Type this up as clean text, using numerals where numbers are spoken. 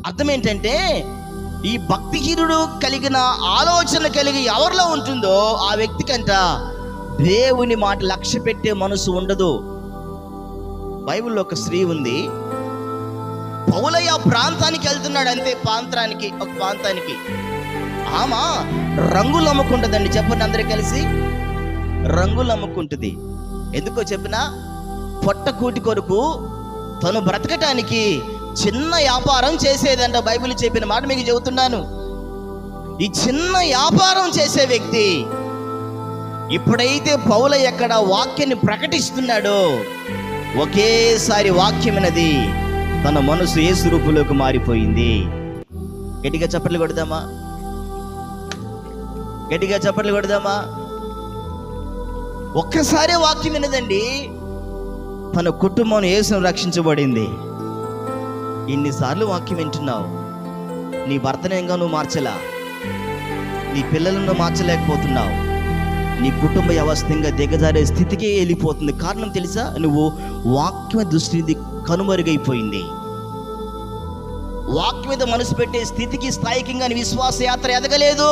అర్థం ఏంటంటే, ఈ భక్తిహీనుడు కలిగిన ఆలోచన కలిగి ఎవరిలో ఉంటుందో ఆ వ్యక్తికంట దేవుని మాట లక్ష్య పెట్టే మనసు ఉండదు. బైబిల్లో ఒక స్త్రీ ఉంది. పౌలయ్య ప్రాంతానికి వెళ్తున్నాడు, అంతే, ఒక ప్రాంతానికి. ఆమె రంగులు అమ్ముకుంటుందండి. చెప్పండి అందరూ కలిసి, రంగులు అమ్ముకుంటుంది. ఎందుకో చెప్పినా, పొట్ట కూటి కొరకు తను బ్రతకటానికి చిన్న వ్యాపారం చేసేదంట. బైబిల్ చెప్పిన మాట మీకు చెబుతున్నాను. ఈ చిన్న వ్యాపారం చేసే వ్యక్తి ఇప్పుడైతే పౌలయ్య ఎక్కడ వాక్యాన్ని ప్రకటిస్తున్నాడో ఒకేసారి వాక్యం అనేది తన మనసు యేసు రూపంలోకి మారిపోయింది. గట్టిగా చప్పట్లు కొడదామా? గట్టిగా చప్పట్లు కొడదామా? ఒక్కసారి వాక్యం వినదండి, తన కుటుంబం యేసును రక్షించబడింది. ఎన్నిసార్లు వాక్యం వింటున్నావు? నీ భర్తను ఇంకా నువ్వు మార్చలా, నీ పిల్లలను మార్చలేకపోతున్నావు, నీ కుటుంబ వ్యవస్థ ఇంకా దిగజారే స్థితికే వెళ్ళిపోతుంది. కారణం తెలుసా? నువ్వు వాక్య దృష్టి కనుమరుగైపోయింది. వాక్యం మీద మనసు పెట్టే స్థితికి, స్థాయికి నీ విశ్వాస యాత్ర ఎదగలేదు.